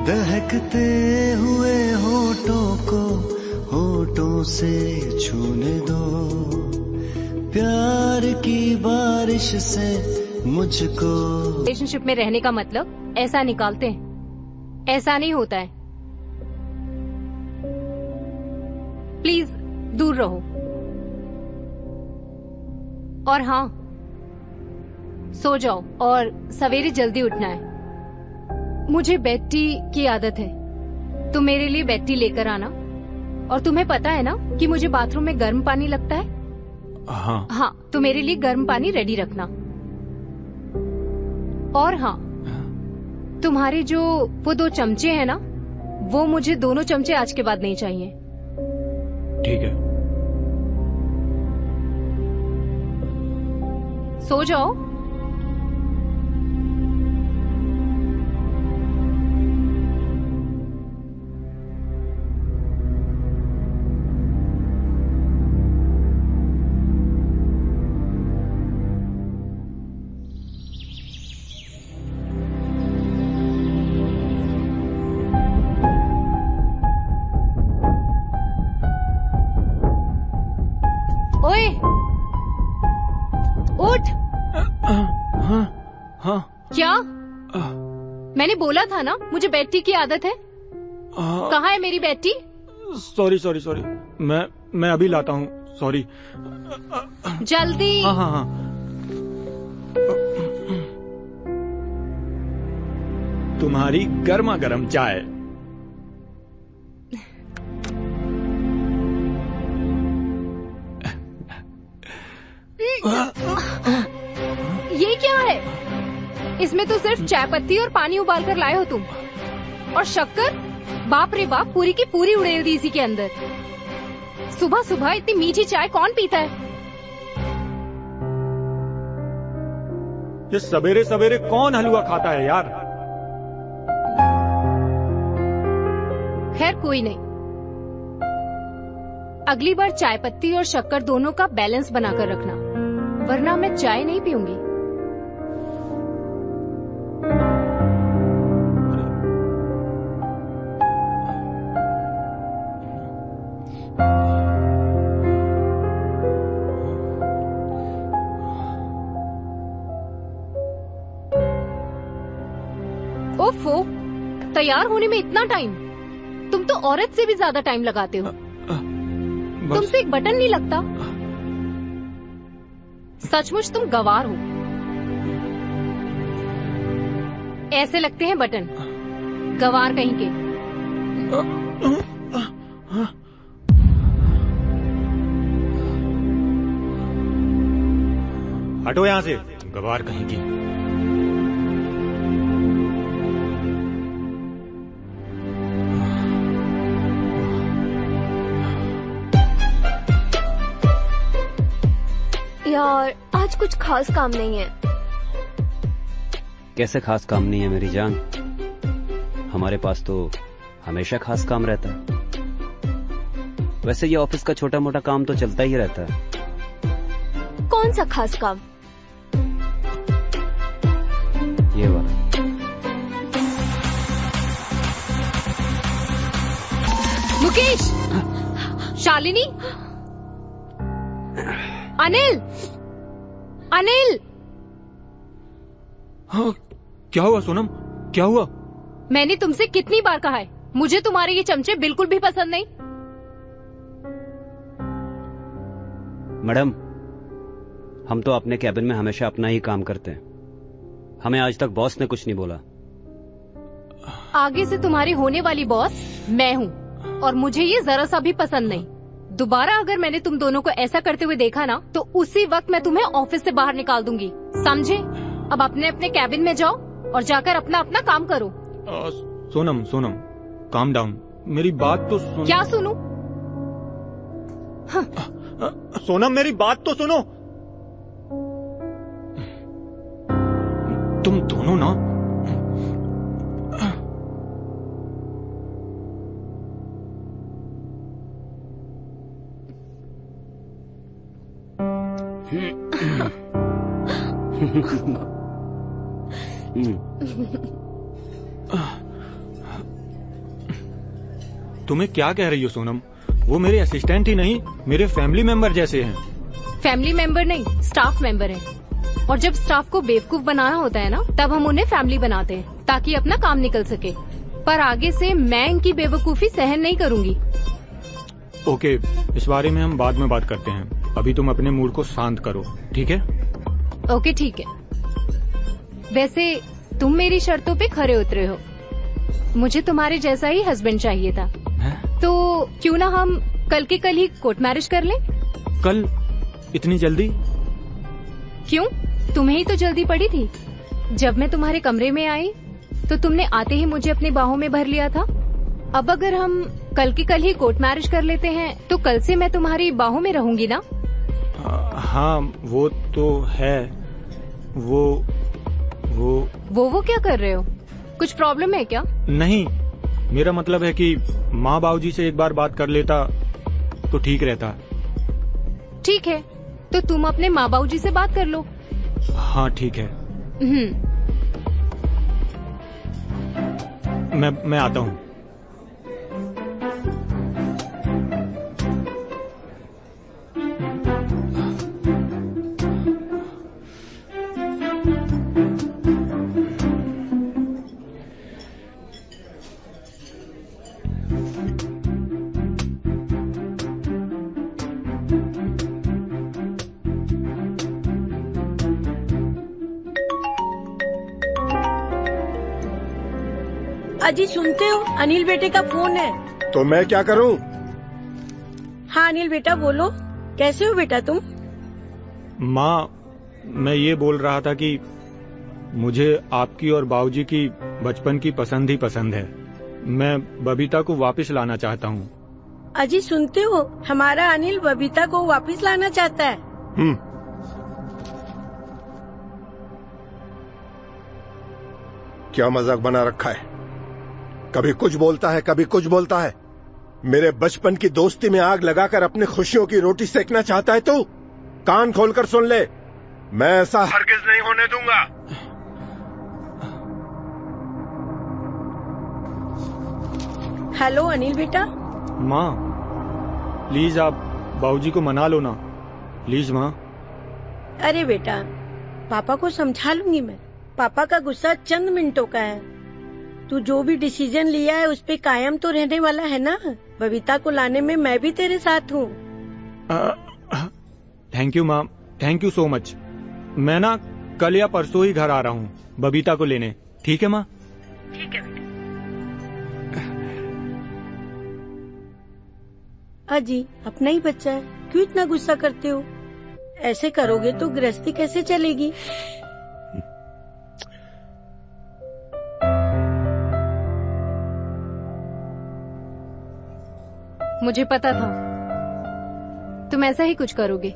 दहकते हुए होठों को होठों से छूने दो, प्यार की बारिश से मुझको। रिलेशनशिप में रहने का मतलब ऐसा निकालते हैं, ऐसा नहीं होता है। प्लीज दूर रहो। और हाँ, सो जाओ और सवेरे जल्दी उठना है। मुझे बेड टी की आदत है, तो मेरे लिए बेड टी लेकर आना। और तुम्हें पता है ना कि मुझे बाथरूम में गर्म पानी लगता है। हाँ, तो मेरे लिए गर्म पानी रेडी रखना। और हाँ, तुम्हारे जो वो 2 चमचे हैं ना, वो मुझे दोनों चमचे आज के बाद नहीं चाहिए। ठीक है। सो जाओ। ओए, उठ। हाँ। क्या? मैंने बोला था ना मुझे बेड टी की आदत है। कहाँ है मेरी बेड टी? सॉरी, मैं अभी लाता हूँ। सॉरी। जल्दी। हाँ। तुम्हारी गर्मा गर्म चाय। ये क्या है? इसमें तो सिर्फ चाय पत्ती और पानी उबाल कर लाए हो तुम। और शक्कर, बाप रे बाप, पूरी की पूरी उड़ेल दी इसी के अंदर। सुबह सुबह इतनी मीठी चाय कौन पीता है? ये सवेरे सवेरे कौन हलवा खाता है यार? खैर कोई नहीं, अगली बार चाय पत्ती और शक्कर दोनों का बैलेंस बनाकर रखना, वरना मैं चाय नहीं पीऊंगी। ओफो, तैयार होने में इतना टाइम? तुम तो औरत से भी ज्यादा टाइम लगाते हो। तुमसे एक बटन नहीं लगता। सचमुच तुम गवार हो। ऐसे लगते हैं बटन, गवार कहीं के। हटो यहाँ से, गवार कहीं की। यार, आज कुछ खास काम नहीं है। कैसे खास काम नहीं है मेरी जान? हमारे पास तो हमेशा खास काम रहता है। वैसे ये ऑफिस का छोटा मोटा काम तो चलता ही रहता है। कौन सा खास काम? ये वाला। मुकेश, शालिनी, अनिल, अनिल। हाँ, क्या हुआ सोनम? क्या हुआ? मैंने तुमसे कितनी बार कहा है, मुझे तुम्हारे ये चमचे बिल्कुल भी पसंद नहीं। मैडम, हम तो अपने कैबिन में हमेशा अपना ही काम करते हैं। हमें आज तक बॉस ने कुछ नहीं बोला। आगे से तुम्हारी होने वाली बॉस मैं हूँ, और मुझे ये जरा सा भी पसंद नहीं। दोबारा अगर मैंने तुम दोनों को ऐसा करते हुए देखा ना, तो उसी वक्त मैं तुम्हें ऑफिस से बाहर निकाल दूंगी, समझे? अब अपने अपने कैबिन में जाओ और जाकर अपना अपना काम करो। Sonam, calm down. मेरी बात तो सुनो। क्या सुनूं? सोनम, मेरी बात तो सुनो। तुम दोनों ना, तुम्हें क्या कह रही हो सोनम? वो मेरे असिस्टेंट ही नहीं, मेरे फैमिली मेंबर जैसे हैं। फैमिली मेंबर नहीं, स्टाफ मेंबर है। और जब स्टाफ को बेवकूफ बनाना होता है ना, तब हम उन्हें फैमिली बनाते हैं ताकि अपना काम निकल सके। पर आगे से मैं इनकी बेवकूफी सहन नहीं करूंगी। ओके, इस बारे में हम बाद में बात करते हैं। अभी तुम अपने मूड को शांत करो, ठीक है? ओके ठीक है। वैसे तुम मेरी शर्तों पे खरे उतरे हो। मुझे तुम्हारे जैसा ही हस्बैंड चाहिए था। तो क्यों ना हम कल के कल ही कोर्ट मैरिज कर लें? कल? इतनी जल्दी? क्यों, तुम्हें ही तो जल्दी पड़ी थी। जब मैं तुम्हारे कमरे में आई तो तुमने आते ही मुझे अपनी बाहों में भर लिया था। अब अगर हम कल के कल ही कोर्ट मैरिज कर लेते हैं तो कल से मैं तुम्हारी बाहों में रहूंगी ना? हाँ वो तो है। वो क्या कर रहे हो? कुछ प्रॉब्लम है क्या? नहीं, मेरा मतलब है कि माँ बाबूजी से एक बार बात कर लेता तो ठीक रहता। ठीक है, तो तुम अपने माँ बाबूजी से बात कर लो। हाँ ठीक है। मैं आता हूँ। अजी सुनते हो, अनिल बेटे का फोन है। तो मैं क्या करूं? हाँ अनिल बेटा बोलो, कैसे हो बेटा तुम? माँ, मैं ये बोल रहा था कि मुझे आपकी और बाबूजी की बचपन की पसंद ही पसंद है। मैं बबीता को वापस लाना चाहता हूँ। अजी सुनते हो, हमारा अनिल बबीता को वापस लाना चाहता है। क्या मजाक बना रखा है? कभी कुछ बोलता है, कभी कुछ बोलता है। मेरे बचपन की दोस्ती में आग लगाकर अपनी खुशियों की रोटी सेकना चाहता है तू? कान खोलकर सुन ले, मैं ऐसा हरगिज नहीं होने दूंगा। हेलो अनिल बेटा। माँ, प्लीज आप बाबूजी को मना लो ना, प्लीज माँ। अरे बेटा, पापा को समझा लूंगी मैं। पापा का गुस्सा चंद मिनटों का है। तू जो भी डिसीजन लिया है उस पे कायम तो रहने वाला है ना? बबीता को लाने में मैं भी तेरे साथ हूँ। थैंक यू माँ, थैंक यू सो मच। मैं ना कल या परसों ही घर आ रहा हूँ बबीता को लेने। ठीक है माँ? ठीक है बेटा। अजी अपना ही बच्चा है, क्यों इतना गुस्सा करते हो? ऐसे करोगे तो गृहस्थी कैसे चलेगी? मुझे पता था तुम ऐसा ही कुछ करोगे।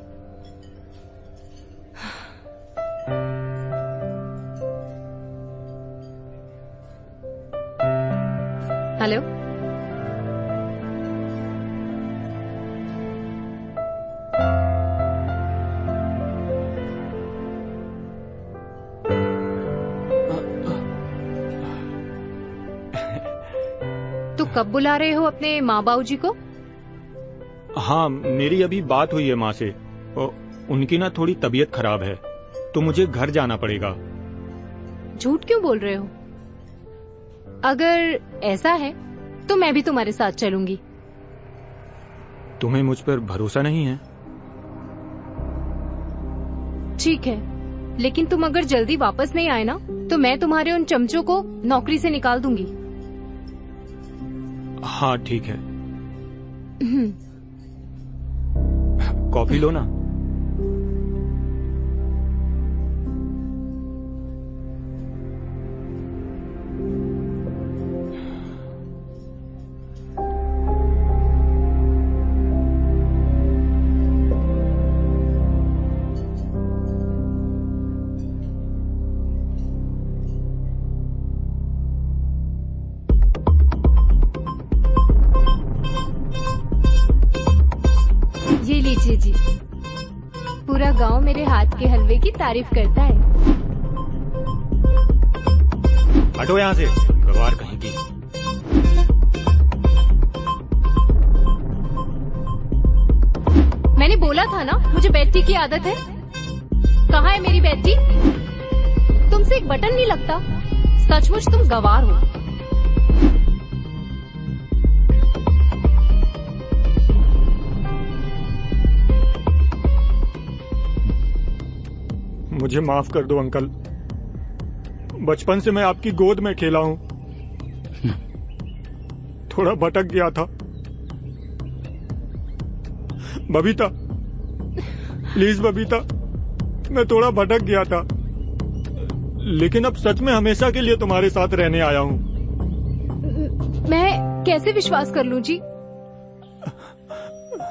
हेलो, तो कब बुला रहे हो अपने माँ बाबूजी को? हाँ, मेरी अभी बात हुई है माँ से। उनकी ना थोड़ी तबीयत खराब है तो मुझे घर जाना पड़ेगा। झूठ क्यों बोल रहे हो? अगर ऐसा है तो मैं भी तुम्हारे साथ चलूंगी। तुम्हें मुझ पर भरोसा नहीं है? ठीक है, लेकिन तुम अगर जल्दी वापस नहीं आए ना तो मैं तुम्हारे उन चमचों को नौकरी से निकाल दूंगी। हाँ ठीक है। कॉफी लो ना। पूरा गांव मेरे हाथ के हलवे की तारीफ करता है। हटो यहाँ से, गवार कहेगी। मैंने बोला था ना मुझे बैठी की आदत है। कहाँ है मेरी बैठी? तुमसे एक बटन नहीं लगता। सचमुच तुम गवार हो। मुझे माफ कर दो अंकल। बचपन से मैं आपकी गोद में खेला हूं। थोड़ा भटक गया था। बबीता, प्लीज बबीता, मैं थोड़ा भटक गया था, लेकिन अब सच में हमेशा के लिए तुम्हारे साथ रहने आया हूं। मैं कैसे विश्वास कर लूं जी?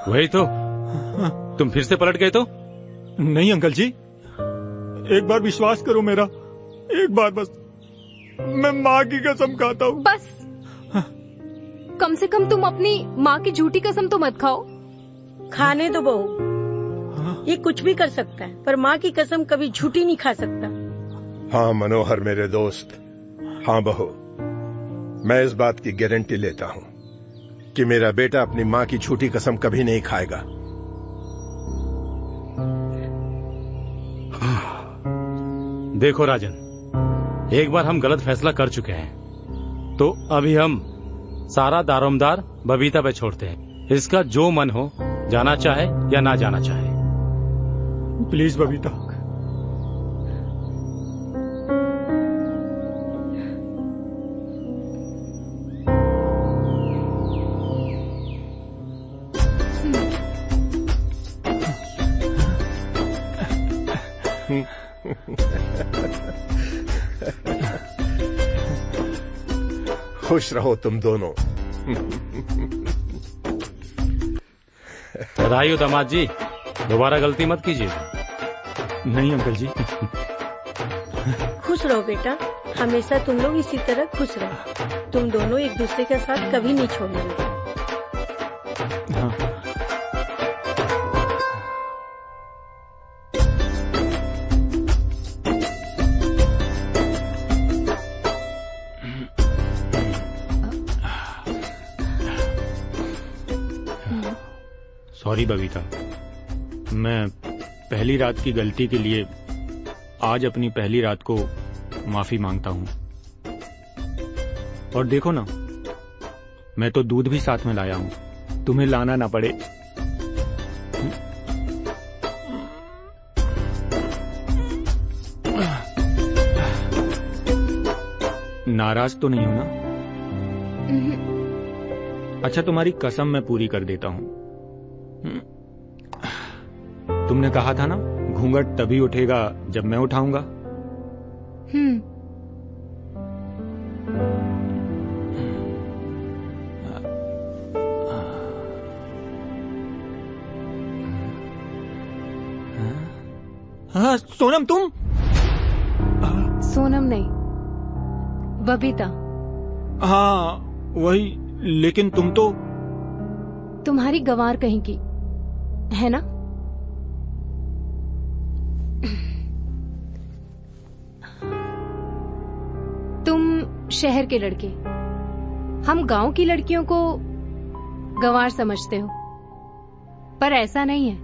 वही तो, तुम फिर से पलट गए तो? नहीं अंकल जी, एक बार विश्वास करो मेरा, एक बार बस। मैं माँ की कसम खाता हूँ। बस, कम से कम तुम अपनी माँ की झूठी कसम तो मत खाओ। खाने दो बहू, ये कुछ भी कर सकता है, पर माँ की कसम कभी झूठी नहीं खा सकता। हाँ मनोहर मेरे दोस्त, हाँ बहू, मैं इस बात की गारंटी लेता हूँ कि मेरा बेटा अपनी माँ की झूठी कसम कभी नहीं खाएगा। देखो राजन, एक बार हम गलत फैसला कर चुके हैं, तो अभी हम सारा दारोमदार बबीता पे छोड़ते हैं। इसका जो मन हो, जाना चाहे या ना जाना चाहे। प्लीज बबीता। खुश रहो तुम दोनों। बधाई हो दामाद जी, दोबारा गलती मत कीजिए। नहीं अंकल जी। खुश रहो बेटा, हमेशा तुम लोग इसी तरह खुश रहो। तुम दोनों एक दूसरे का साथ कभी नहीं छोड़ना। हाँ। सॉरी बबीता, मैं पहली रात की गलती के लिए आज अपनी पहली रात को माफी मांगता हूं। और देखो ना, मैं तो दूध भी साथ में लाया हूं, तुम्हें लाना ना पड़े। नाराज तो नहीं हो ना? अच्छा, तुम्हारी कसम मैं पूरी कर देता हूं। तुमने कहा था ना, घूंघट तभी उठेगा जब मैं उठाऊंगा। हाँ, सोनम तुम? सोनम नहीं, बबीता। हाँ वही, लेकिन तुम तो तुम्हारी गंवार कहीं की है ना? तुम शहर के लड़के, हम गांव की लड़कियों को गंवार समझते हो, पर ऐसा नहीं है।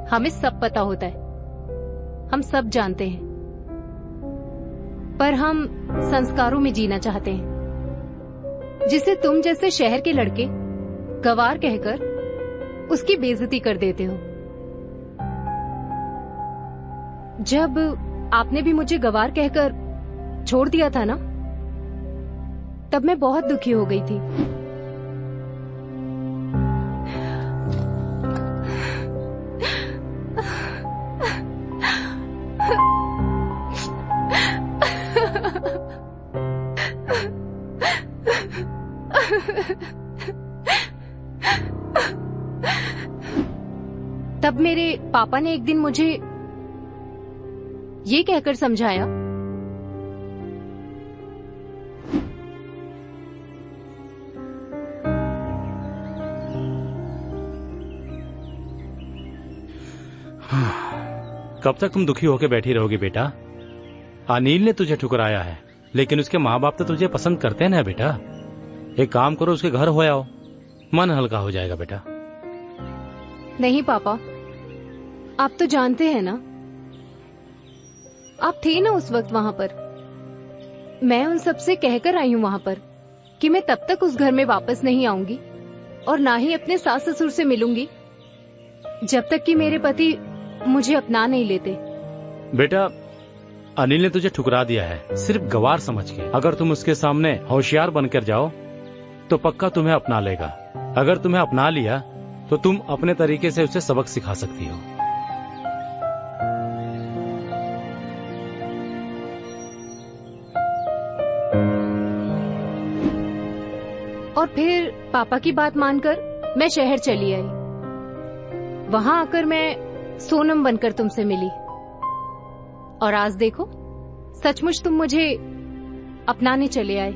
हमें सब पता होता है, हम सब जानते हैं, पर हम संस्कारों में जीना चाहते हैं, जिसे तुम जैसे शहर के लड़के गंवार कहकर उसकी बेइज्जती कर देते हो। जब आपने भी मुझे गंवार कहकर छोड़ दिया था ना, तब मैं बहुत दुखी हो गई थी। तब मेरे पापा ने एक दिन मुझे ये कहकर समझाया, कब तक तुम दुखी होकर बैठी रहोगी बेटा? अनिल ने तुझे ठुकराया है, लेकिन उसके माँ बाप तो तुझे पसंद करते हैं ना बेटा। एक काम करो, उसके घर हो आओ, मन हल्का हो जाएगा बेटा। नहीं पापा, आप तो जानते हैं ना, आप थे ना उस वक्त वहां पर। मैं उन सबसे कहकर आई हूँ वहां पर कि मैं तब तक उस घर में वापस नहीं आऊंगी और ना ही अपने सास ससुर से मिलूंगी जब तक कि मेरे पति मुझे अपना नहीं लेते। बेटा, अनिल ने तुझे ठुकरा दिया है सिर्फ गवार समझ के। अगर तुम उसके सामने होशियार बनकर जाओ तो पक्का तुम्हें अपना लेगा। अगर तुम्हें अपना लिया तो तुम अपने तरीके से उसे सबक सिखा सकती हो। और फिर पापा की बात मानकर मैं शहर चली आई। वहां आकर मैं सोनम बनकर तुमसे मिली और आज देखो, सचमुच तुम मुझे अपनाने चले आए।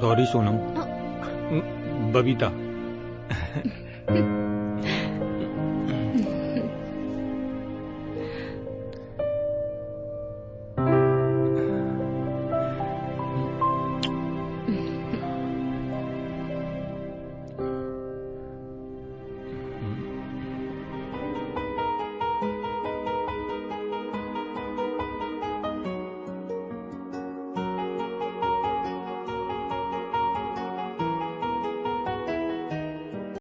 सॉरी सोनम, बबीता।